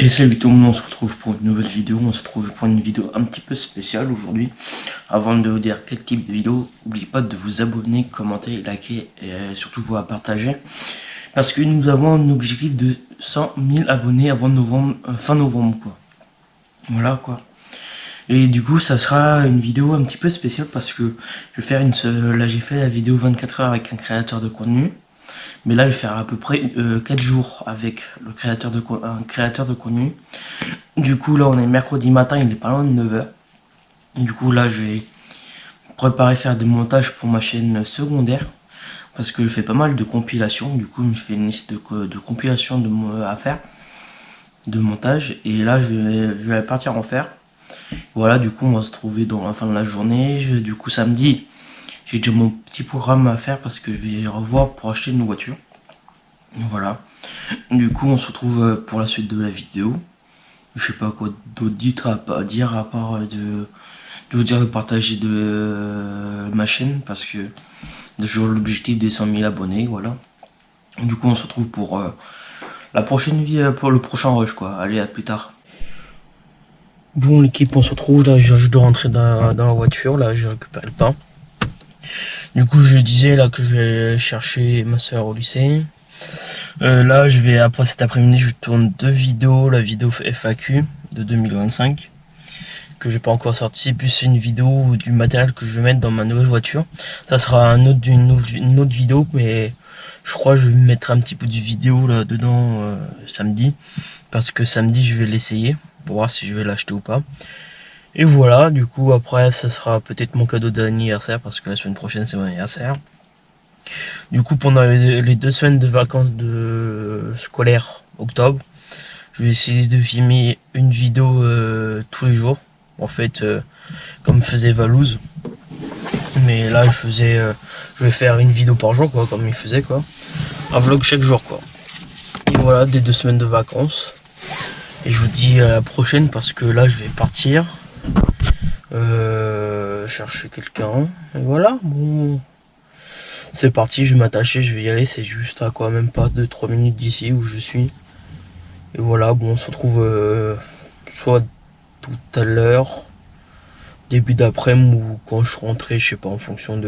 Et salut tout le monde, on se retrouve pour une nouvelle vidéo, on se retrouve pour une vidéo un petit peu spéciale aujourd'hui. Avant de vous dire quel type de vidéo, n'oubliez pas de vous abonner, commenter, liker et surtout vous partager. Parce que nous avons un objectif de 100 000 abonnés avant novembre, fin novembre quoi. Voilà quoi. Et du coup ça sera une vidéo un petit peu spéciale parce que je vais faire là j'ai fait la vidéo 24 heures avec un créateur de contenu. Mais là, je vais faire à peu près 4 jours avec un créateur de contenu. Du coup, là, on est mercredi matin, il est pas loin de 9 h. Du coup, là, je vais préparer faire des montages pour ma chaîne secondaire. Parce que je fais pas mal de compilations. Du coup, je fais une liste de compilations à faire. De montage. Et là, je vais partir en faire. Voilà, du coup, on va se trouver dans la fin de la journée. Du coup, samedi, j'ai déjà mon petit programme à faire parce que je vais revoir pour acheter une voiture. Voilà. Du coup, on se retrouve pour la suite de la vidéo. Je sais pas quoi d'autre dire à part de vous dire de partager ma chaîne parce que j'ai toujours l'objectif des 100 000 abonnés. Voilà. Du coup, on se retrouve pour la prochaine vie, pour le prochain rush quoi. Allez, à plus tard. Bon l'équipe, on se retrouve là, je dois rentrer dans la voiture, là j'ai récupéré le pain. Du coup je disais là que je vais chercher ma soeur au lycée. Là je vais, après cet après-midi, je tourne 2 vidéos, la vidéo FAQ de 2025 que j'ai pas encore sorti, puis c'est une vidéo du matériel que je vais mettre dans ma nouvelle voiture. Ça sera une autre vidéo, mais je crois que je vais mettre un petit peu de vidéo là dedans samedi, parce que samedi je vais l'essayer pour voir si je vais l'acheter ou pas. Et voilà, du coup après ça sera peut-être mon cadeau d'anniversaire parce que la semaine prochaine c'est mon anniversaire. Du coup pendant les 2 semaines de vacances scolaires octobre, je vais essayer de filmer une vidéo tous les jours. En fait comme faisait Valouz. Mais là je vais faire une vidéo par jour quoi, comme il faisait quoi. Un vlog chaque jour quoi. Et voilà, des 2 semaines de vacances. Et je vous dis à la prochaine parce que là je vais partir chercher quelqu'un. Et voilà, bon. C'est parti, je vais m'attacher, je vais y aller, c'est juste à quoi même pas 2-3 minutes d'ici où je suis. Et voilà, bon on se retrouve soit tout à l'heure, début d'après-midi ou quand je suis rentré, je sais pas, en fonction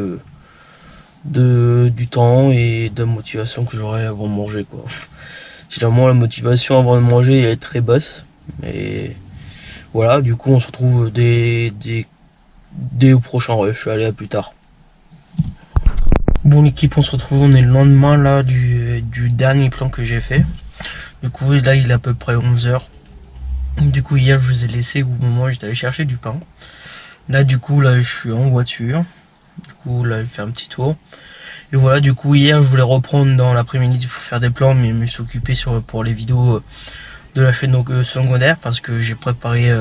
du temps et de la motivation que j'aurai avant de manger quoi. Généralement la motivation avant de manger est très basse. Mais voilà, du coup on se retrouve dès au prochain rush. Allez, à plus tard. Bon l'équipe, on se retrouve, on est le lendemain là du dernier plan que j'ai fait. Du coup là il est à peu près 11 h. Du coup hier je vous ai laissé au moment où j'étais allé chercher du pain. Là du coup là je suis en voiture. Du coup là je vais faire un petit tour. Et voilà, du coup hier je voulais reprendre dans l'après-midi pour faire des plans, mais je me suis occupé pour les vidéos de la chaîne secondaire parce que j'ai préparé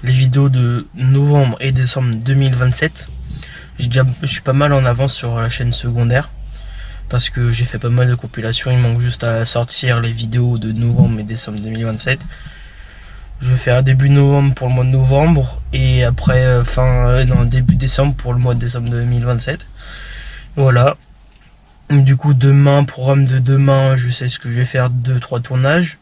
les vidéos de novembre et décembre 2027. Je suis pas mal en avance sur la chaîne secondaire parce que j'ai fait pas mal de compilations. Il manque juste à sortir les vidéos de novembre et décembre 2027. Je vais faire début novembre pour le mois de novembre et après début décembre pour le mois de décembre 2027. Voilà. Du coup demain, programme de demain, je sais ce que je vais faire, 2-3 tournages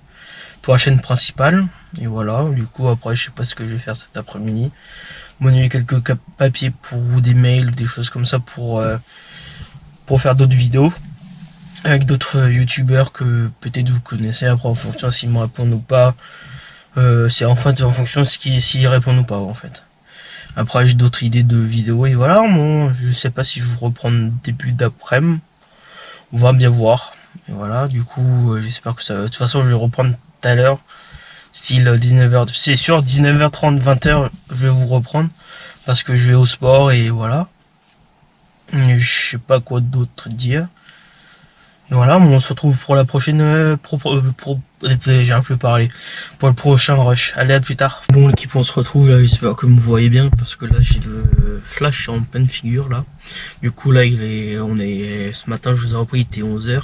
pour la chaîne principale. Et voilà, du coup après je sais pas ce que je vais faire cet après-midi. Monnayer quelques papiers ou des mails ou des choses comme ça pour faire d'autres vidéos avec d'autres youtubeurs que peut-être vous connaissez. Après en fonction s'ils me répondent ou pas, c'est en fonction de s'ils répondent ou pas en fait. Après j'ai d'autres idées de vidéos et voilà, bon, je sais pas si je vous reprends début d'après-midi. On va bien voir. Et voilà, du coup j'espère que ça va. De toute façon je vais reprendre tout à l'heure. Style 19h, c'est sûr 19h30, 20h je vais vous reprendre parce que je vais au sport et voilà. Et je sais pas quoi d'autre dire. Et voilà, on se retrouve pour la prochaine j'arrive plus à parler, pour le prochain rush. Allez, à plus tard. Bon l'équipe, on se retrouve là, j'espère que vous me voyez bien parce que là j'ai le flash en pleine figure là. Du coup là ce matin je vous ai repris, il était 11 h.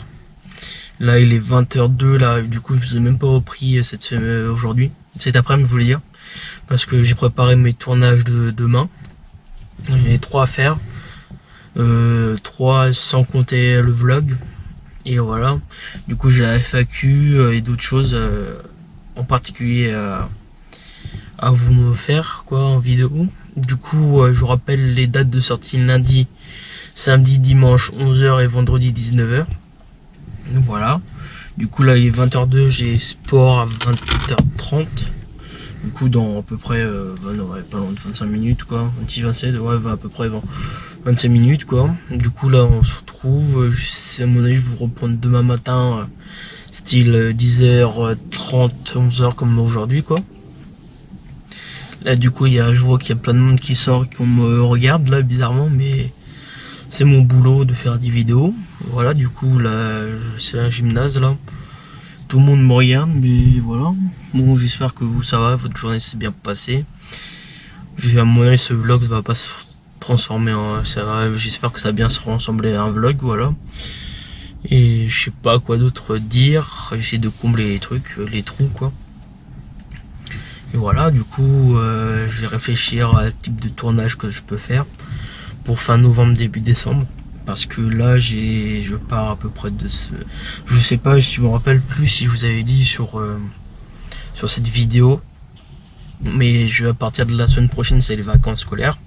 Là il est 20h02 là, du coup je vous ai même pas repris cette semaine aujourd'hui, cet après-midi je voulais dire, parce que j'ai préparé mes tournages de demain. J'ai 3 à faire, 3 sans compter le vlog. Et voilà, du coup j'ai la FAQ et d'autres choses en particulier à vous me faire quoi en vidéo. Du coup je vous rappelle les dates de sortie: lundi, samedi, dimanche 11h et vendredi 19h. Voilà. Du coup là il est 20h02, j'ai sport à 20h30. Du coup dans à peu près pas loin de 25 minutes quoi, 26-27, ouais à peu près 25 minutes quoi. Du coup là on se retrouve, à mon avis je vais vous reprendre demain matin, style 10h30, 11h comme aujourd'hui quoi. Là du coup je vois qu'il y a plein de monde qui sort, qui me regarde là bizarrement, mais c'est mon boulot de faire des vidéos. Voilà, du coup là c'est un gymnase là. Tout le monde me regarde, mais voilà. Bon, j'espère que vous ça va, votre journée s'est bien passée. À mon avis ce vlog va pas se transformer en... J'espère que ça va bien se ressembler à un vlog, voilà. Et je sais pas quoi d'autre dire. J'essaie de combler les trucs, les trous quoi. Et voilà, du coup, je vais réfléchir à type de tournage que je peux faire pour fin novembre, début décembre. Parce que là, je pars à peu près de ce... Je sais pas, je me rappelle plus si je vous avais dit sur cette vidéo. Mais à partir de la semaine prochaine, c'est les vacances scolaires.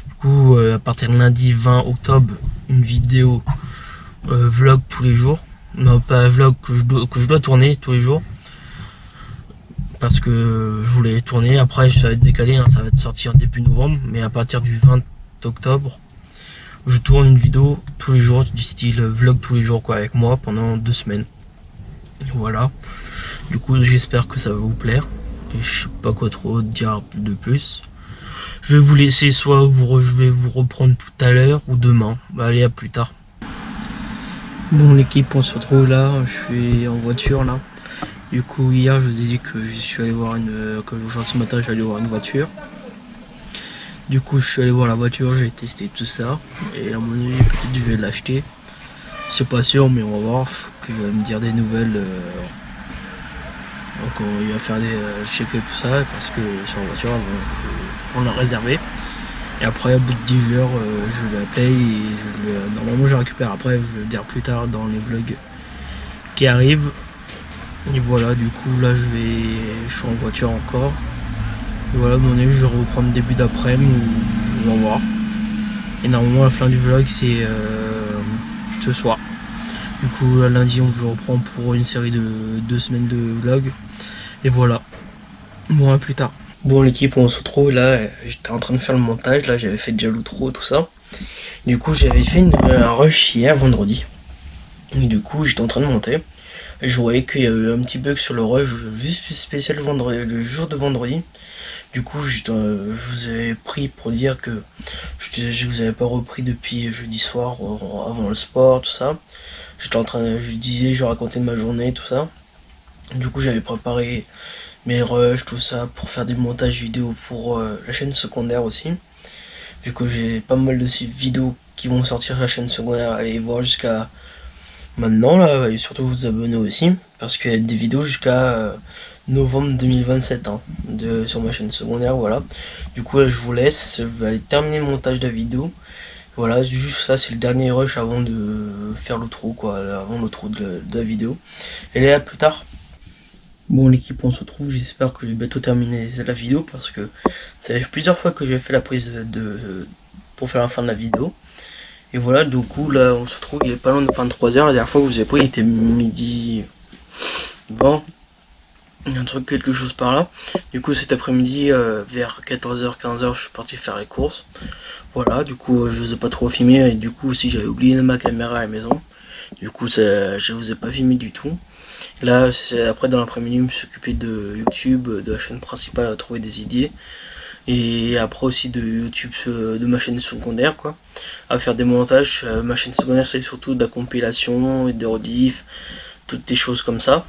Du coup, à partir de lundi 20 octobre, une vidéo vlog tous les jours. Non, pas un vlog que je dois tourner tous les jours. Parce que je voulais tourner, après ça va être décalé, hein, ça va être sorti en début novembre, mais à partir du 20 octobre, je tourne une vidéo tous les jours, du style vlog tous les jours quoi, avec moi pendant 2 semaines. Voilà, du coup j'espère que ça va vous plaire, et je sais pas quoi trop dire de plus. Je vais vous laisser, soit je vais vous reprendre tout à l'heure, ou demain. Bah, allez, à plus tard. Bon l'équipe, on se retrouve là, je suis en voiture là. Du coup hier je vous ai dit que je suis allé voir ce matin j'allais voir une voiture. Du coup je suis allé voir la voiture, j'ai testé tout ça. Et à mon avis peut-être je vais l'acheter. C'est pas sûr mais on va voir, faut qu'il va me dire des nouvelles. Donc il va faire des check tout ça parce que sur la voiture on l'a réservé. Et après au bout de 10 heures je la paye et normalement je la récupère après, je vais le dire plus tard dans les vlogs qui arrivent. Et voilà, du coup là je suis en voiture encore. Et voilà, à mon avis je vais reprendre début d'après-midi ou on va voir. Et normalement la fin du vlog c'est ce soir. Du coup lundi on se reprend pour une série de 2 semaines de vlog. Et voilà. Bon, à plus tard. Bon l'équipe, on se retrouve là, j'étais en train de faire le montage, là j'avais fait déjà l'outro tout ça. Du coup j'avais fait un rush hier vendredi. Et du coup j'étais en train de monter. Et je voyais qu'il y a eu un petit bug sur le rush, juste spécial le jour de vendredi. Du coup, je vous avais pris pour dire que je vous avais pas repris depuis jeudi soir, avant le sport, tout ça. Je racontais ma journée, tout ça. Du coup, j'avais préparé mes rushs, tout ça, pour faire des montages vidéo pour la chaîne secondaire aussi. Vu que j'ai pas mal de ces vidéos qui vont sortir sur la chaîne secondaire, allez voir jusqu'à maintenant là, et surtout vous abonner aussi, parce qu'il y a des vidéos jusqu'à novembre 2027 hein, sur ma chaîne secondaire, voilà. Du coup là je vous laisse, je vais aller terminer le montage de la vidéo. Voilà, juste ça, c'est le dernier rush avant de faire l'outro quoi, avant l'outro de la vidéo. Et là, à plus tard. Bon l'équipe, on se retrouve, j'espère que j'ai bientôt terminé la vidéo, parce que ça fait plusieurs fois que j'ai fait la prise pour faire la fin de la vidéo. Et voilà, du coup là on se retrouve, il est pas loin de 23h, la dernière fois que vous avez pris il était midi 20, quelque chose par là. Du coup cet après-midi vers 14h, 15h je suis parti faire les courses. Voilà, du coup je vous ai pas trop filmé, et du coup aussi j'avais oublié ma caméra à la maison. Du coup je vous ai pas filmé du tout. Là après dans l'après-midi je me suis occupé de YouTube, de la chaîne principale, à trouver des idées. Et après aussi de YouTube, de ma chaîne secondaire quoi, à faire des montages. Ma chaîne secondaire c'est surtout de la compilation et des rediff, toutes des choses comme ça.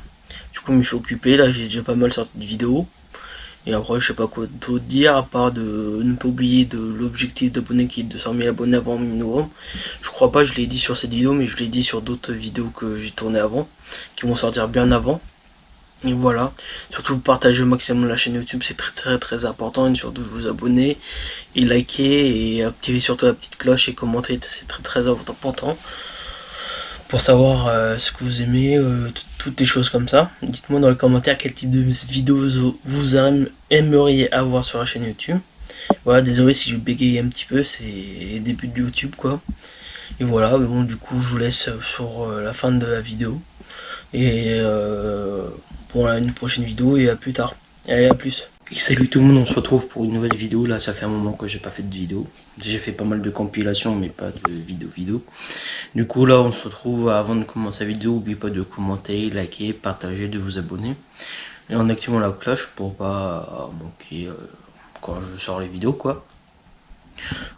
Du coup je me suis occupé, là j'ai déjà pas mal sorti de vidéos. Et après je sais pas quoi d'autre dire, à part de ne pas oublier de l'objectif d'abonnés qui est de 200 000 abonnés avant mi-novembre. Je crois pas, je l'ai dit sur cette vidéo, mais je l'ai dit sur d'autres vidéos que j'ai tournées avant, qui vont sortir bien avant. Et voilà, surtout partagez au maximum la chaîne YouTube, c'est très important, et surtout vous abonner et liker et activer surtout la petite cloche et commenter, c'est très important pour savoir ce que vous aimez, toutes les choses comme ça. Dites-moi dans les commentaires quel type de vidéos vous aimeriez avoir sur la chaîne YouTube. Voilà, désolé si je bégaye un petit peu, c'est les débuts de YouTube quoi. Et voilà, mais bon, du coup je vous laisse sur la fin de la vidéo. Et pour une prochaine vidéo, et à plus tard. Allez, à plus. Et salut tout le monde, on se retrouve pour une nouvelle vidéo. Là ça fait un moment que j'ai pas fait de vidéo. J'ai fait pas mal de compilations mais pas de vidéo. Du coup là on se retrouve. Avant de commencer la vidéo, n'oubliez pas de commenter, liker, partager, de vous abonner. Et en activant la cloche pour pas manquer quand je sors les vidéos quoi.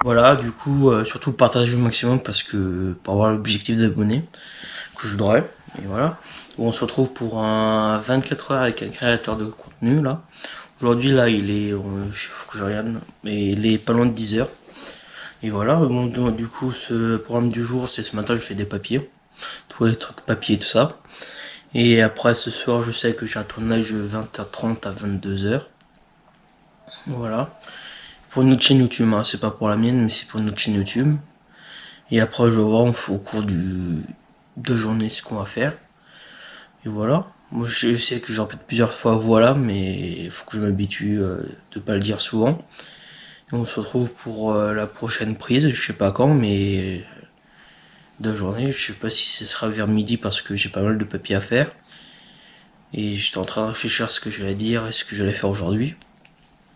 Voilà, du coup surtout partager au maximum parce que pour avoir l'objectif d'abonnés que je voudrais. Et voilà, on se retrouve pour un 24 heures avec un créateur de contenu là. Aujourd'hui là il est, faut que je regarde, mais il est pas loin de 10 heures. Et voilà, bon, du coup ce programme du jour c'est ce matin je fais des papiers, tous les trucs papier tout ça. Et après ce soir je sais que j'ai un tournage de 20h30 à 22h. Voilà, pour une autre chaîne YouTube, hein. C'est pas pour la mienne mais c'est pour une autre chaîne YouTube. Et après je vais voir au cours de journée ce qu'on va faire. Et voilà, moi je sais que j'en répète plusieurs fois voilà, mais il faut que je m'habitue de pas le dire souvent. Et on se retrouve pour la prochaine prise, je sais pas quand, mais de journée, je sais pas si ce sera vers midi parce que j'ai pas mal de papiers à faire. Et j'étais en train de réfléchir à ce que j'allais dire et ce que j'allais faire aujourd'hui.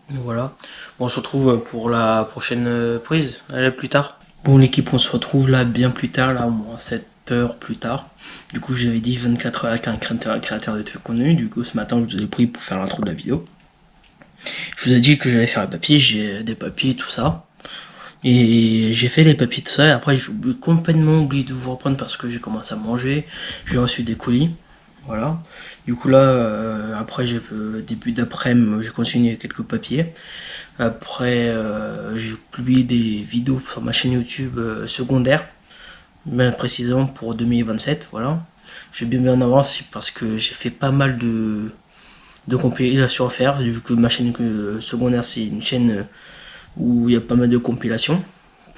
Voilà, bon, on se retrouve pour la prochaine prise, allez, plus tard. Bon l'équipe, on se retrouve là bien plus tard, là au moins 7 heures plus tard. Du coup j'avais dit 24 heures avec un créateur de contenu. Du coup ce matin je vous ai pris pour faire l'intro de la vidéo. Je vous ai dit que j'allais faire les papiers, j'ai des papiers tout ça. Et j'ai fait les papiers tout ça et après j'ai complètement oublié de vous reprendre parce que j'ai commencé à manger. J'ai reçu des colis. Voilà. Du coup là, après début d'après-midi, j'ai continué quelques papiers. Après, j'ai publié des vidéos sur ma chaîne YouTube secondaire, bien précisément pour 2027. Voilà. Je vais bien en avance parce que j'ai fait pas mal de compilations à faire. Vu que ma chaîne secondaire c'est une chaîne où il y a pas mal de compilations,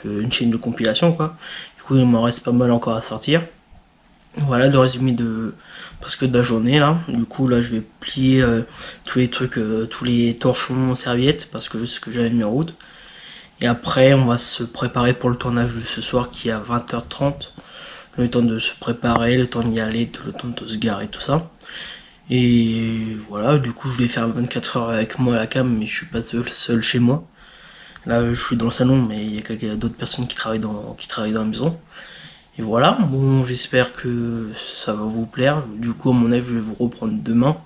une chaîne de compilation quoi. Du coup il m'en reste pas mal encore à sortir. Voilà le résumé de la journée là. Du coup là je vais plier tous les trucs, tous les torchons serviettes parce que c'est ce que j'avais mis en route. Et après on va se préparer pour le tournage de ce soir qui est à 20h30. Le temps de se préparer, le temps d'y aller, le temps de se garer, tout ça. Et voilà, du coup je vais faire 24 heures avec moi à la cam, mais je suis pas seul chez moi. Là je suis dans le salon mais il y a d'autres personnes qui travaillent dans la maison. Et voilà, bon j'espère que ça va vous plaire. Du coup à mon avis je vais vous reprendre demain.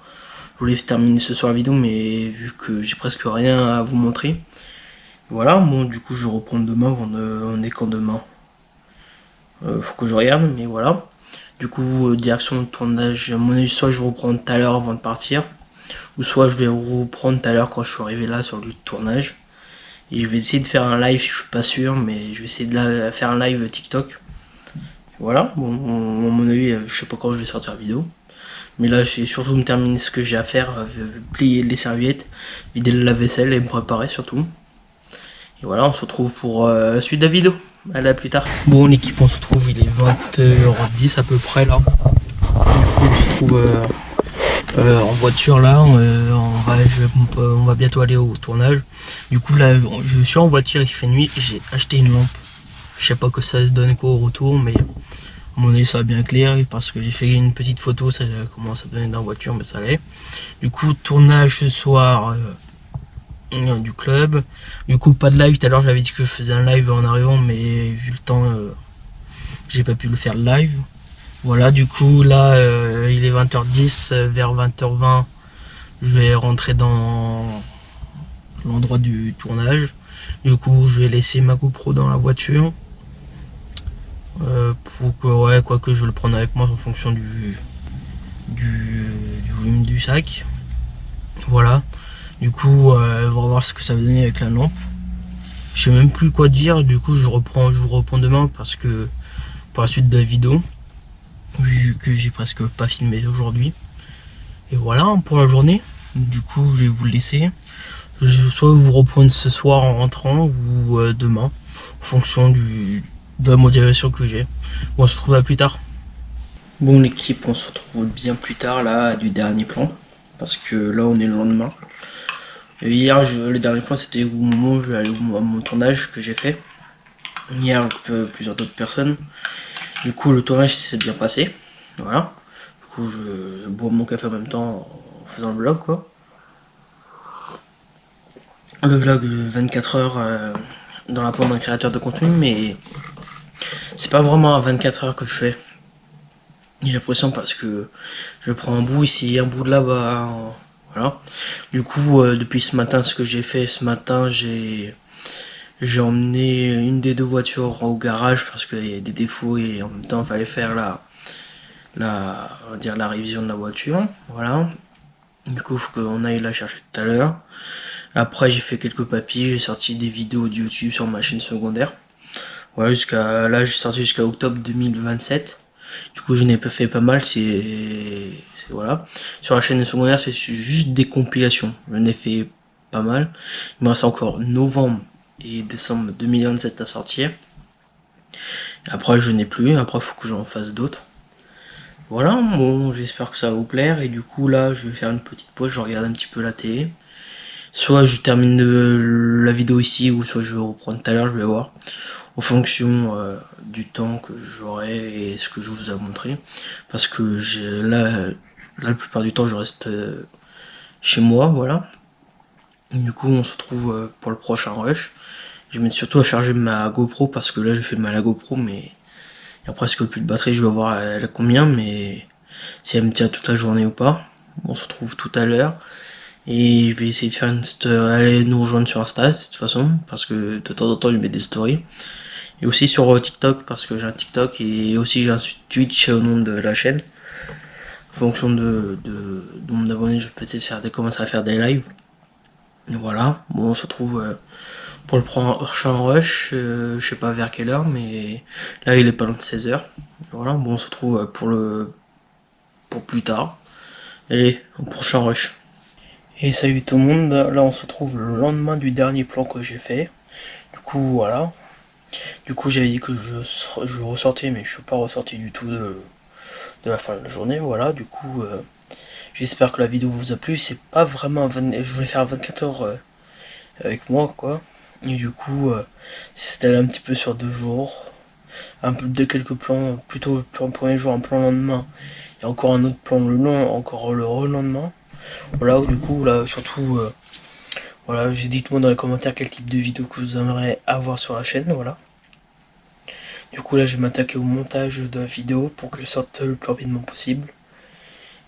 Je voulais terminer ce soir la vidéo mais vu que j'ai presque rien à vous montrer. Voilà, bon du coup je vais reprendre demain, on est quand demain faut que je regarde, mais voilà. Du coup direction de tournage, à mon avis soit je vais reprendre tout à l'heure avant de partir. Ou soit je vais reprendre tout à l'heure quand je suis arrivé là sur le lieu de tournage. Et je vais essayer de faire un live, je suis pas sûr, mais je vais essayer de faire un live TikTok. Voilà, bon, à mon avis, je sais pas quand je vais sortir la vidéo. Mais là, je vais surtout me terminer ce que j'ai à faire, plier les serviettes, vider le lave-vaisselle et me préparer surtout. Et voilà, on se retrouve pour la suite de la vidéo. Allez, à plus tard. Bon, l'équipe, on se retrouve, il est 20h10 à peu près là. Du coup, on se trouve en voiture là, on va bientôt aller au tournage. Du coup là je suis en voiture, il fait nuit, j'ai acheté une lampe. Je sais pas que ça se donne quoi au retour, mais à mon avis ça va bien clair parce que j'ai fait une petite photo, ça commence à donner dans la voiture, mais ça allait. Du coup tournage ce soir du club. Du coup pas de live, tout à l'heure j'avais dit que je faisais un live en arrivant, mais vu le temps j'ai pas pu le faire live. Voilà, du coup là il est 20h10, vers 20h20 je vais rentrer dans l'endroit du tournage. Du coup je vais laisser ma GoPro dans la voiture pour que, ouais, quoi que je vais le prendre avec moi en fonction du volume du sac. Voilà, du coup on va voir ce que ça va donner avec la lampe. Je sais même plus quoi dire, du coup je vous reprends demain parce que pour la suite de la vidéo, vu que j'ai presque pas filmé aujourd'hui. Et voilà pour la journée. Du coup je vais vous le laisser. Je vais soit vous reprendre ce soir en rentrant ou demain en fonction de la motivation que j'ai. Bon, on se retrouve à plus tard. Bon l'équipe, on se retrouve bien plus tard là du dernier plan, parce que là on est le lendemain. Et hier le dernier plan c'était au moment où je vais aller à mon tournage que j'ai fait. Hier avec plusieurs d'autres personnes. Du coup le tournage s'est bien passé. Voilà. Du coup je bois mon café en même temps en faisant le vlog quoi. Le vlog de 24 heures dans la peau d'un créateur de contenu, mais c'est pas vraiment à 24 heures que je fais. J'ai l'impression parce que je prends un bout ici, un bout de là-bas, voilà. Du coup, depuis ce matin, ce que j'ai fait ce matin, j'ai emmené une des deux voitures au garage parce qu'il y a des défauts et en même temps, il fallait faire on va dire la révision de la voiture, voilà. Du coup, il faut qu'on aille la chercher tout à l'heure. Après, j'ai fait quelques papiers, j'ai sorti des vidéos de YouTube sur ma chaîne secondaire. Voilà, jusqu'à là, j'ai sorti jusqu'à octobre 2027. Du coup, je n'ai pas fait pas mal, voilà. Sur la chaîne secondaire, c'est juste des compilations. Je n'ai fait pas mal. Il me reste encore novembre et décembre 2027 à sortir. Après, je n'ai plus. Après, il faut que j'en fasse d'autres. Voilà, bon, j'espère que ça va vous plaire. Et du coup, là, je vais faire une petite pause. Je regarde un petit peu la télé. Soit je termine la vidéo ici, ou soit je vais reprendre tout à l'heure, je vais voir. En fonction du temps que j'aurai et ce que je vous ai montré. Parce que là, la plupart du temps, je reste chez moi, voilà. Du coup, on se retrouve pour le prochain rush. Je vais mettre surtout à charger ma GoPro, parce que là, je fais mal à la GoPro, mais il y a presque plus de batterie. Je vais voir elle a combien, mais si elle me tient toute la journée ou pas. On se retrouve tout à l'heure. Et je vais essayer de faire aller nous rejoindre sur Insta de toute façon, parce que de temps en temps je mets des stories. Et aussi sur TikTok, parce que j'ai un TikTok et aussi j'ai un Twitch au nom de la chaîne. En fonction de nombre d'abonnés, je peux peut-être commencer à faire des lives. Et voilà, bon on se retrouve pour le prochain rush, je sais pas vers quelle heure, mais là il est pas loin de 16 h. Voilà, bon on se retrouve pour plus tard. Allez, au prochain rush. Et salut tout le monde, là on se trouve le lendemain du dernier plan que j'ai fait. Du coup voilà. Du coup j'avais dit que je ressortais, mais je suis pas ressorti du tout de la fin de la journée. Voilà, du coup j'espère que la vidéo vous a plu. C'est pas vraiment je voulais faire 24 heures avec moi quoi. Et du coup c'était un petit peu sur 2 jours. Un peu de quelques plans, plutôt le premier jour, un plan le lendemain. Et encore un autre plan encore le relendemain. Voilà, du coup là surtout voilà, dites-moi dans les commentaires quel type de vidéo que vous aimeriez avoir sur la chaîne, voilà. Du coup là je vais m'attaquer au montage de la vidéo pour qu'elle sorte le plus rapidement possible.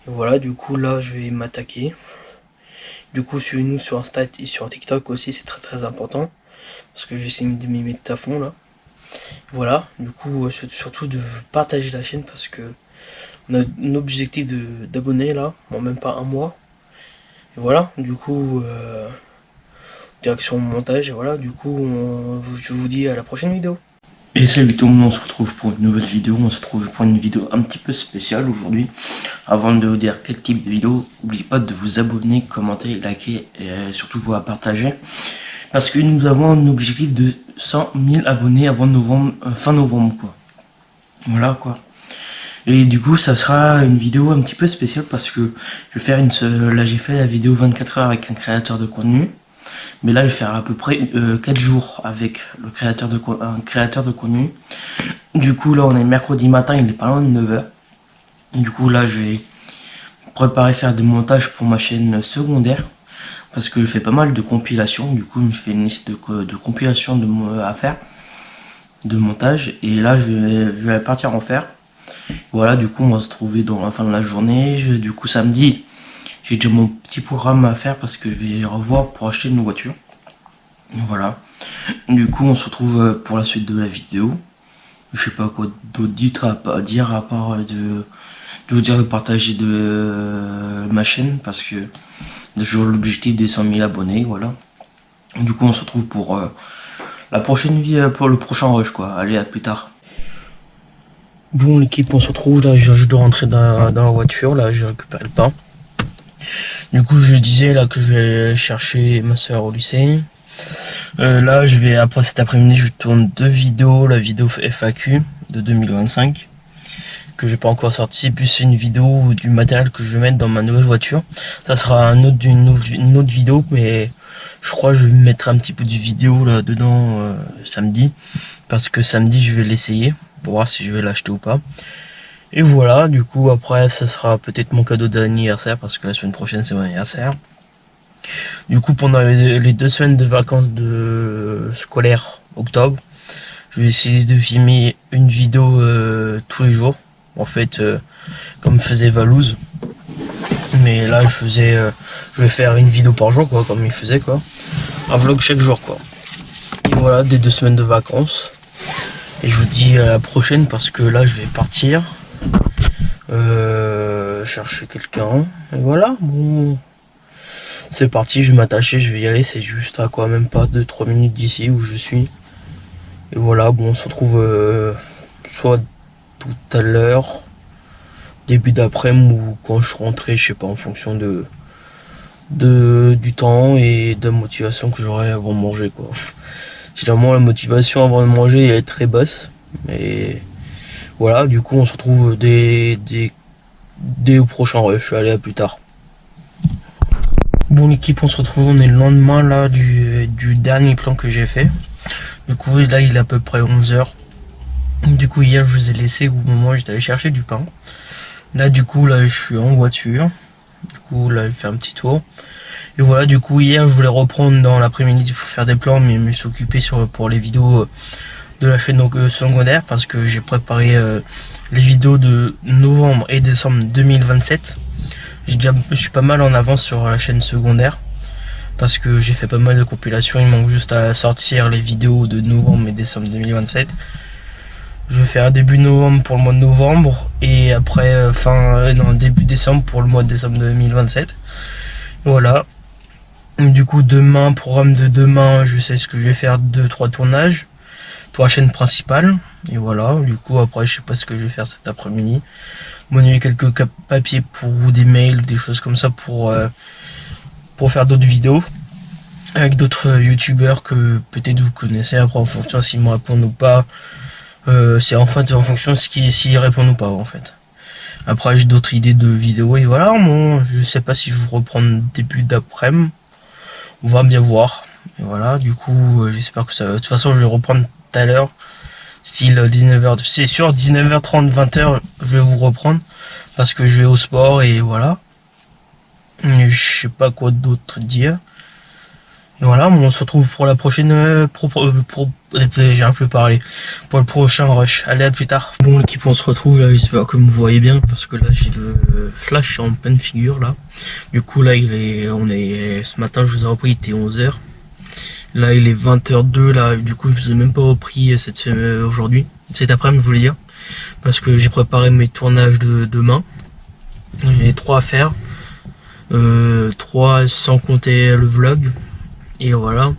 Et voilà, du coup là je vais m'attaquer. Du coup suivez-nous sur Insta et sur TikTok aussi, c'est très très important. Parce que j'essaie de m'y mettre à fond là. Voilà, du coup surtout de partager la chaîne parce que on a un objectif d'abonnés là, en même pas un mois. Et voilà, du coup direction montage, et voilà, du coup je vous dis à la prochaine vidéo. Et salut tout le monde, on se retrouve pour une nouvelle vidéo, on se retrouve pour une vidéo un petit peu spéciale aujourd'hui. Avant de vous dire quel type de vidéo, n'oubliez pas de vous abonner, commenter, liker et surtout vous partager. Parce que nous avons un objectif de 100 000 abonnés avant novembre, fin novembre quoi. Voilà quoi. Et du coup ça sera une vidéo un petit peu spéciale parce que je vais faire là j'ai fait la vidéo 24 heures avec un créateur de contenu. Mais là je vais faire à peu près 4 jours avec un créateur de contenu. Du coup là on est mercredi matin, il est pas loin de 9 h. Du coup là je vais préparer faire des montages pour ma chaîne secondaire. Parce que je fais pas mal de compilations. Du coup je fais une liste de compilations à faire. De montage. Et là je vais partir en faire. Voilà, du coup on va se trouver dans la fin de la journée. Du coup samedi, j'ai déjà mon petit programme à faire parce que je vais revoir pour acheter une voiture. Voilà. Du coup on se retrouve pour la suite de la vidéo. Je sais pas quoi d'autre à dire à part de vous dire de partager ma chaîne parce que j'ai toujours l'objectif des 100 000 abonnés. Voilà. Du coup on se retrouve pour la prochaine vidéo, pour le prochain rush quoi. Allez, à plus tard. Bon l'équipe, on se retrouve là, je dois rentrer dans la voiture, là j'ai récupéré le pain. Du coup je disais là que je vais chercher ma soeur au lycée. Là je vais, après cet après-midi je tourne 2 vidéos, la vidéo FAQ de 2025. que j'ai pas encore sorti, plus une vidéo du matériel que je vais mettre dans ma nouvelle voiture. Ça sera une autre vidéo, mais je crois que je vais mettre un petit peu du vidéo là dedans samedi, parce que samedi je vais l'essayer pour voir si je vais l'acheter ou pas. Et voilà, du coup après ça sera peut-être mon cadeau d'anniversaire, parce que la semaine prochaine c'est mon anniversaire. Du coup pendant les 2 semaines de vacances de scolaire octobre, je vais essayer de filmer une vidéo tous les jours, en fait, comme faisait Valouz. Mais là je vais faire une vidéo par jour, quoi, comme il faisait, quoi. Un vlog chaque jour, quoi. Et voilà, des 2 semaines de vacances. Et je vous dis à la prochaine, parce que là je vais partir chercher quelqu'un. Et voilà, bon, c'est parti, je vais m'attacher, je vais y aller. C'est juste à quoi, même pas 2-3 minutes d'ici où je suis. Et voilà, bon, on se retrouve soit tout à l'heure, début d'après-midi, ou quand je suis rentré, je sais pas, en fonction du temps et de la motivation que j'aurai avant de manger, quoi. Généralement la motivation avant de manger est très basse, mais voilà, du coup on se retrouve dès au prochain rush. Allez, à plus tard. Bon l'équipe, on se retrouve, on est le lendemain là du dernier plan que j'ai fait. Du coup là il est à peu près 11h. Du coup hier je vous ai laissé au moment où j'étais allé chercher du pain. Là du coup là je suis en voiture. Du coup là je fais un petit tour. Et voilà, du coup hier je voulais reprendre dans l'après-midi pour faire des plans, mais je me suis occupé pour les vidéos de la chaîne secondaire, parce que j'ai préparé les vidéos de novembre et décembre 2027. Je suis pas mal en avance sur la chaîne secondaire, parce que j'ai fait pas mal de compilations. Il manque juste à sortir les vidéos de novembre et décembre 2027. Je vais faire début novembre pour le mois de novembre, et après début décembre pour le mois de décembre 2027. Voilà. Du coup demain, programme de demain, je sais ce que je vais faire, 2-3 tournages pour la chaîne principale. Et voilà, du coup après je sais pas ce que je vais faire cet après-midi. Monnayer quelques papiers ou des mails, des choses comme ça pour faire d'autres vidéos avec d'autres youtubeurs que peut-être vous connaissez. Après en fonction s'ils me répondent ou pas, c'est en fonction de s'ils répondent ou pas en fait. Après j'ai d'autres idées de vidéos, et voilà. Bon, je sais pas si je vous reprends début d'après-midi, on va bien voir. Et voilà, du coup j'espère que ça va. De toute façon je vais reprendre tout à l'heure, style 19h, c'est sûr 19h30, 20h je vais vous reprendre, parce que je vais au sport. Et voilà, et je sais pas quoi d'autre dire. Et voilà, on se retrouve pour la prochaine j'arrive plus à parler, pour le prochain rush. Allez, à plus tard. Bon l'équipe, on se retrouve là, j'espère que vous voyez bien, parce que là j'ai le flash en pleine figure là. Du coup là ce matin je vous ai repris, il était 11h. Là il est 20h02 là, du coup je vous ai même pas repris aujourd'hui, cet après-midi je voulais dire, parce que j'ai préparé mes tournages de demain. J'ai 3 à faire, 3 sans compter le vlog. Et voilà,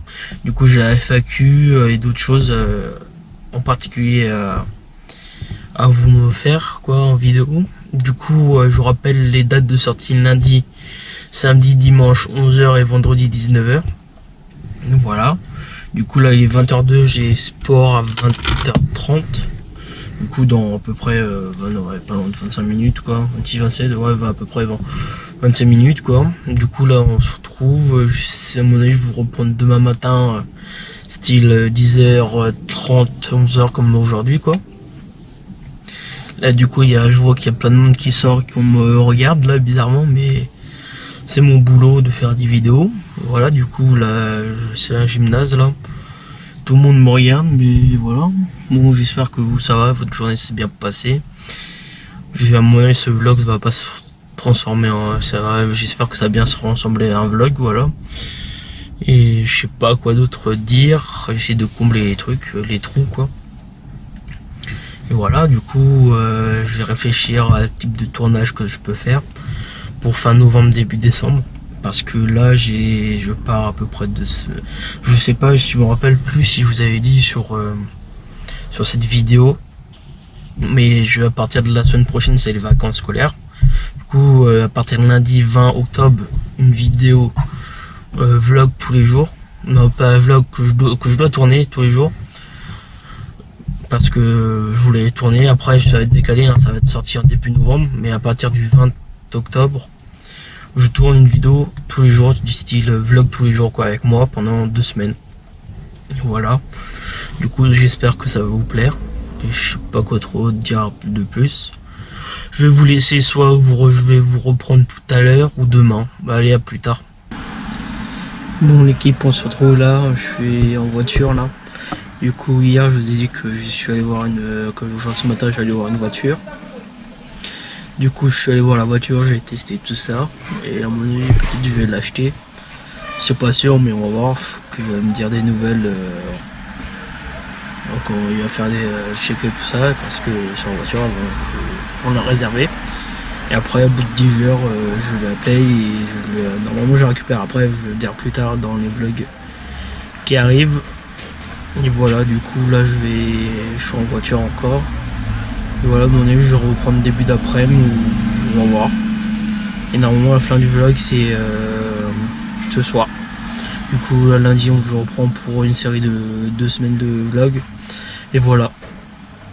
du coup j'ai la FAQ et d'autres choses en particulier à vous faire, quoi, en vidéo. Du coup je vous rappelle les dates de sortie: lundi, samedi, dimanche 11h et vendredi 19h. Voilà, du coup là il est 20h02, j'ai sport à 20h30. Du coup dans à peu près pas loin de 25 minutes, quoi, 26-27, ouais, à peu près 25 minutes, quoi. Du coup là on se retrouve, à mon avis je vais vous reprendre demain matin, style 10h30, 11h comme aujourd'hui, quoi. Là du coup je vois qu'il y a plein de monde qui sort, qui me regarde là bizarrement, mais c'est mon boulot de faire des vidéos. Voilà, du coup là c'est un gymnase là, tout le monde me regarde, mais voilà. Bon, j'espère que ça va, votre journée s'est bien passée. À mon avis ce vlog va pas se transformer en... J'espère que ça va bien se ressembler à un vlog, voilà. Et je sais pas quoi d'autre dire, j'essaie de combler les trucs, les trous, quoi. Et voilà, du coup je vais réfléchir à type de tournage que je peux faire pour fin novembre, début décembre, parce que là je pars à peu près de je sais pas, je me rappelle plus si je vous avais dit sur cette vidéo, mais à partir de la semaine prochaine c'est les vacances scolaires. Du coup à partir de lundi 20 octobre, une vidéo vlog tous les jours, non pas vlog que je dois tourner tous les jours, parce que je voulais tourner. Après ça va être décalé, hein, ça va être sorti en début novembre, mais à partir du 20 octobre je tourne une vidéo tous les jours du style vlog tous les jours quoi, avec moi pendant 2 semaines. Et voilà, du coup j'espère que ça va vous plaire et je sais pas quoi trop dire de plus. Je vais vous laisser, soit je vais vous reprendre tout à l'heure ou demain. Bah allez, à plus tard. Bon l'équipe, on se retrouve là, je suis en voiture là. Du coup hier je vous ai dit que je suis allé voir ce matin j'allais voir une voiture. Du coup je suis allé voir la voiture, j'ai testé tout ça. Et à mon avis peut-être je vais l'acheter. C'est pas sûr mais on va voir, faut qu'il va me dire des nouvelles. Donc il va faire des check-up tout ça parce que sur la voiture on l'a réservé. Et après au bout de 10 jours je la paye et normalement je la récupère. Après je vais le dire plus tard dans les vlogs qui arrivent. Et voilà, du coup là je suis en voiture encore. Et voilà, à mon avis je vais reprendre début d'après-midi ou on va voir. Et normalement la fin du vlog c'est ce soir. Du coup lundi on se reprend pour une série de 2 semaines de vlog. Et voilà.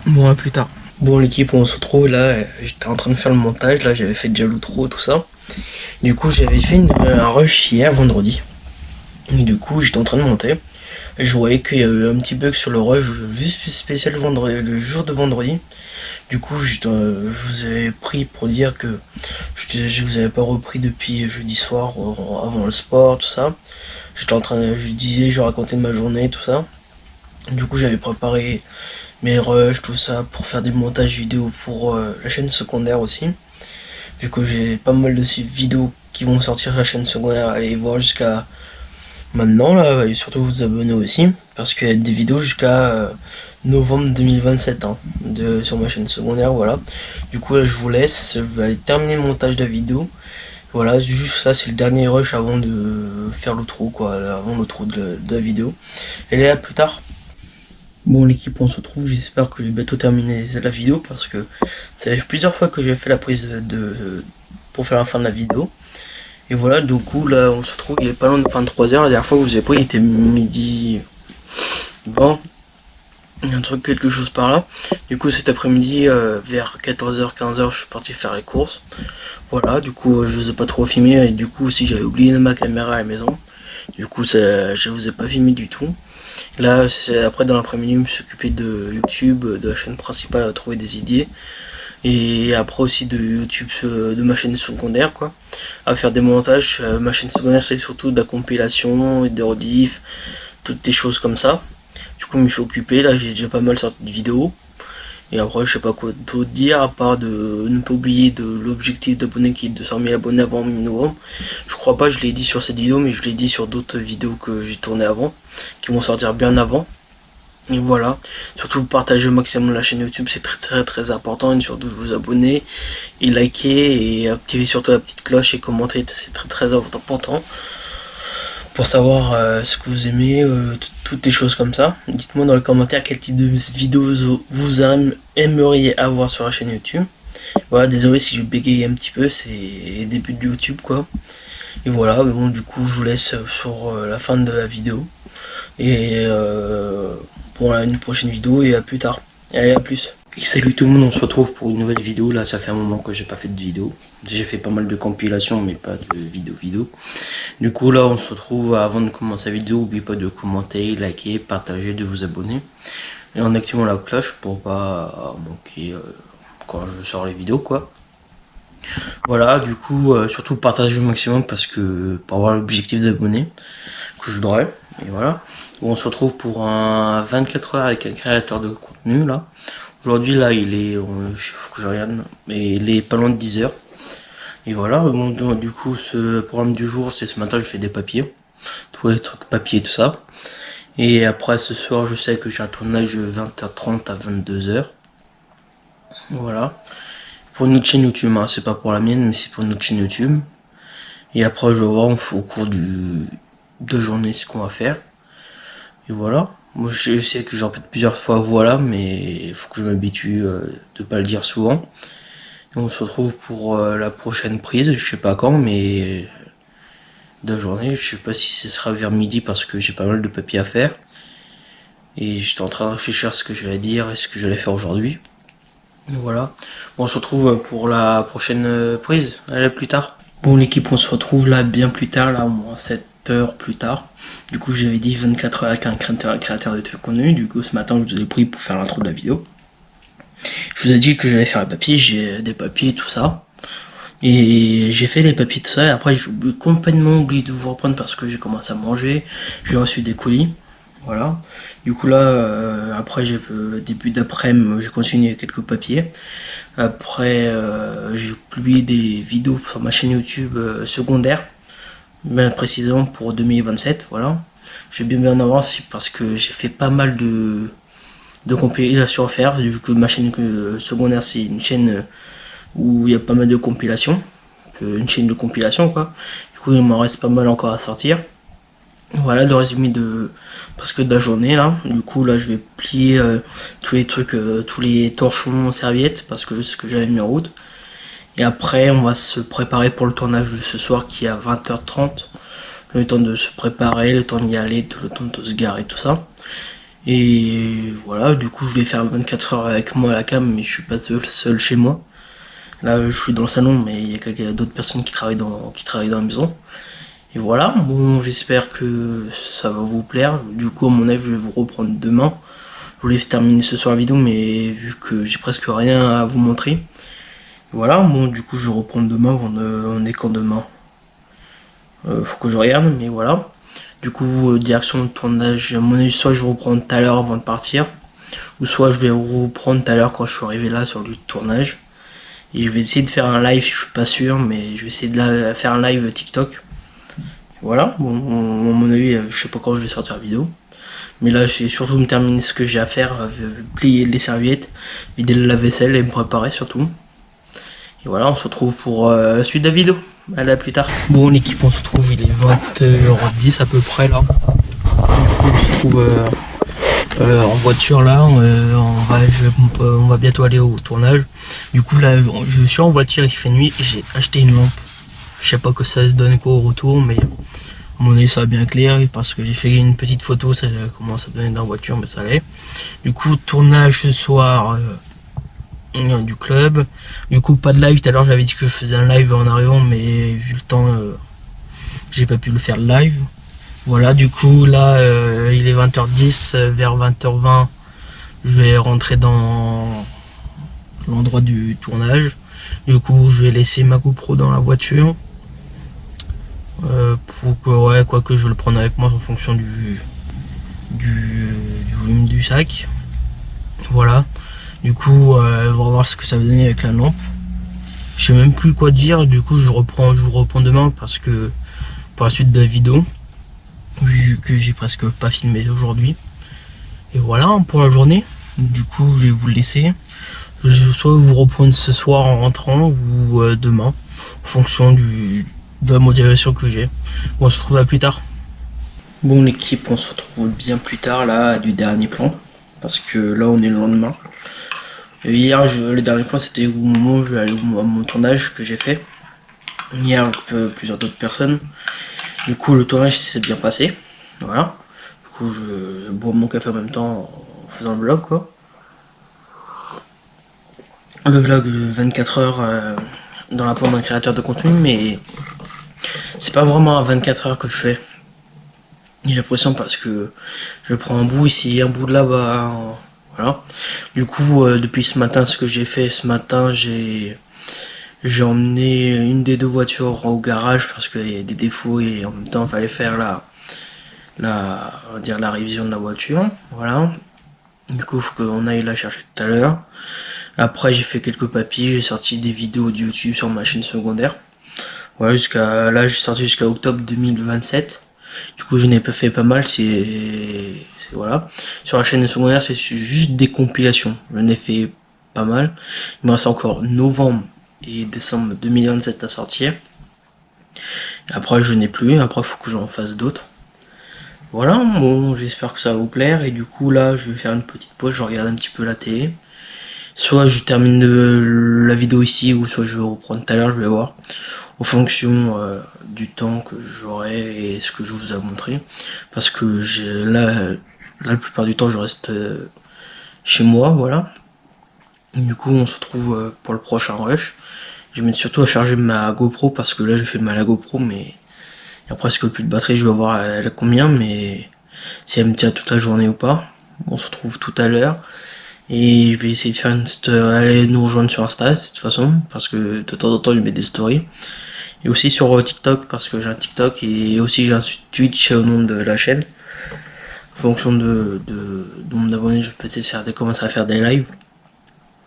Bon, à plus tard. Bon l'équipe, on se retrouve là, j'étais en train de faire le montage, là j'avais fait déjà l'outro, tout ça. Du coup j'avais fait un rush hier vendredi. Et du coup j'étais en train de monter. Et je voyais qu'il y a eu un petit bug sur le rush, juste spécial vendredi, le jour de vendredi. Du coup je vous avais pris pour dire que je vous avais pas repris depuis jeudi soir, avant le sport, tout ça. Je disais, je racontais ma journée, tout ça. Du coup j'avais préparé mes rushs, tout ça, pour faire des montages vidéo pour la chaîne secondaire aussi. Vu que j'ai pas mal de ces vidéos qui vont sortir sur la chaîne secondaire, allez voir jusqu'à maintenant là, et surtout vous abonner aussi, parce qu'il y a des vidéos jusqu'à novembre 2027 hein, sur ma chaîne secondaire, voilà. Du coup là je vous laisse, je vais aller terminer le montage de la vidéo. Voilà, juste ça c'est le dernier rush avant de faire l'outro quoi, avant l'outro de la vidéo. Et là, à plus tard. Bon l'équipe, on se retrouve, j'espère que je vais bientôt terminer la vidéo parce que ça fait plusieurs fois que j'ai fait la prise pour faire la fin de la vidéo. Et voilà, du coup là on se retrouve, il est pas loin de 23h, la dernière fois que vous avez pris il était midi 20, un truc quelque chose par là. Du coup cet après-midi vers 14h, 15h je suis parti faire les courses. Voilà, du coup je vous ai pas trop filmé et du coup aussi j'avais oublié ma caméra à la maison. Du coup je vous ai pas filmé du tout. Là, c'est après dans l'après-midi, je me suis occupé de YouTube, de la chaîne principale à trouver des idées. Et après aussi de YouTube, de ma chaîne secondaire, quoi. À faire des montages. Ma chaîne secondaire, c'est surtout de la compilation, des rediffs, toutes des choses comme ça. Du coup, je me suis occupé. Là, j'ai déjà pas mal sorti de vidéos. Et après, je sais pas quoi d'autre dire, à part de ne pas oublier de l'objectif d'abonnés qui est de 200 000 abonnés avant mi-novembre. Je crois pas, je l'ai dit sur cette vidéo, mais je l'ai dit sur d'autres vidéos que j'ai tournées avant, qui vont sortir bien avant. Et voilà, surtout partagez au maximum la chaîne YouTube, c'est très important, et surtout vous abonner, et liker, et activer surtout la petite cloche, et commenter, c'est très important. Pour savoir ce que vous aimez, toutes les choses comme ça. Dites-moi dans les commentaires quel type de vidéos vous aimeriez avoir sur la chaîne YouTube. Voilà, désolé si je bégaye un petit peu, c'est les débuts de YouTube quoi. Et voilà, mais bon du coup je vous laisse sur la fin de la vidéo. Et pour une prochaine vidéo et à plus tard. Allez, à plus. Et salut tout le monde, on se retrouve pour une nouvelle vidéo. Là ça fait un moment que j'ai pas fait de vidéo. J'ai fait pas mal de compilations mais pas de vidéo. Du coup là on se retrouve, avant de commencer la vidéo, n'oubliez pas de commenter, liker, partager, de vous abonner. Et en activant la cloche pour pas manquer quand je sors les vidéos quoi. Voilà, du coup surtout partagez au maximum parce que pour avoir l'objectif d'abonnés que je voudrais. Et voilà. On se retrouve pour un 24 heures avec un créateur de contenu là. Aujourd'hui là il est, faut que je regarde, mais il est pas loin de 10 heures. Et voilà, bon, du coup ce programme du jour c'est ce matin je fais des papiers, tous les trucs papier tout ça. Et après ce soir je sais que j'ai un tournage de 20h30 à 22h. Voilà. Pour une autre chaîne YouTube, hein. C'est pas pour la mienne mais c'est pour une autre chaîne YouTube. Et après je vais voir au cours de journée ce qu'on va faire. Et voilà. Moi je sais que j'en répète plusieurs fois voilà, mais il faut que je m'habitue de pas le dire souvent. Et on se retrouve pour la prochaine prise, je sais pas quand, mais de la journée, je sais pas si ce sera vers midi parce que j'ai pas mal de papiers à faire. Et j'étais en train de réfléchir à ce que j'allais dire et ce que j'allais faire aujourd'hui. Voilà. Bon, on se retrouve pour la prochaine prise. Allez, plus tard. Bon, l'équipe, on se retrouve là bien plus tard, là au moins 7 heures plus tard. Du coup, j'avais dit 24 heures avec un créateur de contenu. Du coup, ce matin, je vous ai pris pour faire l'intro de la vidéo. Je vous ai dit que j'allais faire les papiers, j'ai des papiers, tout ça. Et j'ai fait les papiers, tout ça. Et après, j'ai complètement oublié de vous reprendre parce que j'ai commencé à manger. J'ai reçu des colis. Voilà. Du coup là, après début d'après-midi, j'ai continué quelques papiers. Après, j'ai publié des vidéos sur ma chaîne YouTube secondaire, bien précisément pour 2027. Voilà. Je vais bien en avance parce que j'ai fait pas mal de compilations à faire. Vu que ma chaîne secondaire, c'est une chaîne où il y a pas mal de compilations, une chaîne de compilation quoi. Du coup, il m'en reste pas mal encore à sortir. Voilà le résumé de la journée là. Du coup là je vais plier tous les trucs, tous les torchons serviettes parce que c'est ce que j'avais mis en route. Et après on va se préparer pour le tournage de ce soir qui est à 20h30. Le temps de se préparer, le temps d'y aller, le temps de se garer, tout ça. Et voilà, du coup je vais faire 24 heures avec moi à la cam, mais je suis pas seul chez moi. Là je suis dans le salon, mais il y a d'autres personnes qui travaillent dans la maison. Et voilà, bon, j'espère que ça va vous plaire. Du coup, à mon avis, je vais vous reprendre demain. Je voulais terminer ce soir la vidéo, mais vu que j'ai presque rien à vous montrer. Voilà, bon, du coup, je vais reprendre demain. On est quand demain faut que je regarde, mais voilà. Du coup, direction de tournage, à mon avis, soit je vais reprendre tout à l'heure avant de partir, ou soit je vais reprendre tout à l'heure quand je suis arrivé là sur le lieu de tournage. Et je vais essayer de faire un live, je suis pas sûr, mais je vais essayer de faire un live TikTok. Voilà, bon, à mon avis, je sais pas quand je vais sortir la vidéo. Mais là, je vais surtout me terminer ce que j'ai à faire, plier les serviettes, vider le lave-vaisselle et me préparer surtout. Et voilà, on se retrouve pour la suite de la vidéo. Allez, à plus tard. Bon, l'équipe, on se retrouve, il est 20h10 à peu près là. Du coup, on se trouve en voiture là, on va bientôt aller au tournage. Du coup, là, je suis en voiture, il fait nuit, j'ai acheté une lampe. Je sais pas que ça se donne quoi au retour, mais à mon avis ça va bien clair parce que j'ai fait une petite photo, ça commence à donner dans la voiture, mais ça allait. Du coup, tournage ce soir du club. Du coup, pas de live. Tout à l'heure, j'avais dit que je faisais un live en arrivant, mais vu le temps, j'ai pas pu le faire live. Voilà, du coup, là, il est 20h10, vers 20h20, je vais rentrer dans l'endroit du tournage. Du coup, je vais laisser ma GoPro dans la voiture. Pour que, ouais, quoi que je le prenne avec moi en fonction du volume du sac. Voilà. Du coup, on va voir ce que ça va donner avec la lampe. Je sais même plus quoi dire. Du coup, je vous reprends demain parce que pour la suite de la vidéo, vu que j'ai presque pas filmé aujourd'hui. Et voilà pour la journée. Du coup, je vais vous le laisser. Je vais soit vous reprendre ce soir en rentrant ou demain, en fonction de la motivation que j'ai. Bon, on se retrouve à plus tard. Bon, l'équipe, on se retrouve bien plus tard là du dernier plan, parce que là on est le lendemain. Et hier, le dernier plan c'était au moment où je vais aller à mon tournage que j'ai fait. Hier avec plusieurs autres personnes. Du coup, le tournage s'est bien passé. Voilà. Du coup, je bois mon café en même temps en faisant le vlog quoi. Le vlog de 24 heures dans la peau d'un créateur de contenu, mais c'est pas vraiment à 24 heures que je fais. J'ai l'impression parce que je prends un bout ici, un bout de là-bas, voilà. Du coup, depuis ce matin, ce que j'ai fait ce matin, j'ai emmené une des deux voitures au garage parce qu'il y a des défauts et en même temps, il fallait faire on va dire la révision de la voiture, voilà. Du coup, il faut qu'on aille la chercher tout à l'heure. Après, j'ai fait quelques papiers, j'ai sorti des vidéos de YouTube sur ma chaîne secondaire. Voilà, là, j'ai sorti jusqu'à octobre 2027. Du coup, je n'ai pas fait pas mal, voilà. Sur la chaîne secondaire, c'est juste des compilations. Je n'ai fait pas mal. Il me reste encore novembre et décembre 2027 à sortir. Après, je n'ai plus. Après, il faut que j'en fasse d'autres. Voilà, bon, j'espère que ça va vous plaire. Et du coup, là, je vais faire une petite pause. Je regarde un petit peu la télé. Soit je termine la vidéo ici, ou soit je vais reprendre tout à l'heure, je vais voir. En fonction du temps que j'aurai et ce que je vous ai montré. Parce que là, Là, la plupart du temps, je reste chez moi, voilà. Du coup, on se retrouve pour le prochain rush. Je vais mettre surtout à charger ma GoPro parce que là, j'ai fait mal à la GoPro, mais il y a presque plus de batterie. Je vais voir elle a combien, mais si elle me tient toute la journée ou pas. On se retrouve tout à l'heure. Et je vais essayer de faire une aller nous rejoindre sur Insta de toute façon, parce que de temps en temps, je mets des stories. Et aussi sur TikTok, parce que j'ai un TikTok et aussi j'ai un Twitch au nom de la chaîne. En fonction de nombre d'abonnés, je peux peut-être commencer à faire des lives.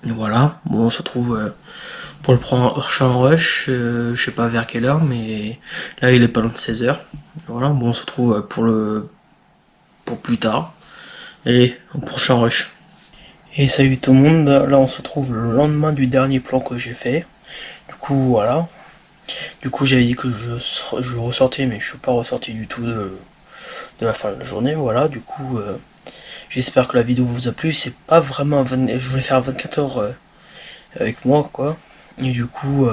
Et voilà, bon, on se retrouve pour le prochain rush, je sais pas vers quelle heure, mais là il est pas loin de 16h. Voilà, bon, on se retrouve pour plus tard. Allez, au prochain rush. Et salut tout le monde, là on se trouve le lendemain du dernier plan que j'ai fait. Du coup, voilà. Du coup, j'avais dit que je ressortais, mais je suis pas ressorti du tout de la fin de la journée. Voilà, du coup, j'espère que la vidéo vous a plu. C'est pas vraiment je voulais faire 24 heures avec moi, quoi. Et du coup,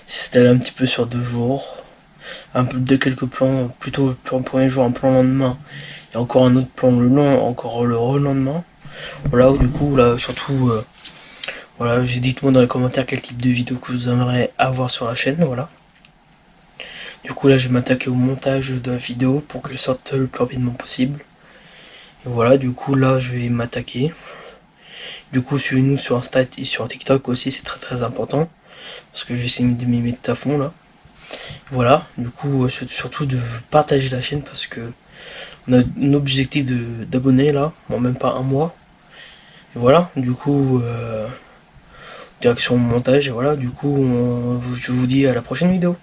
c'était un petit peu sur 2 jours. Un peu de quelques plans, plutôt le premier jour, un plan le lendemain. Et encore un autre plan encore le relendemain. Voilà, du coup, là, surtout, voilà, dites-moi dans les commentaires quel type de vidéo que vous aimeriez avoir sur la chaîne, voilà. Du coup, là, je vais m'attaquer au montage de la vidéo pour qu'elle sorte le plus rapidement possible. Et voilà, du coup, là, je vais m'attaquer. Du coup, suivez-nous sur Insta et sur TikTok aussi, c'est très très important. Parce que j'essaie de m'y mettre à fond, là. Voilà, du coup, surtout de partager la chaîne parce que on a un objectif d'abonnés, là, bon, même pas un mois. Et voilà, du coup, direction montage, et voilà, du coup, je vous dis à la prochaine vidéo.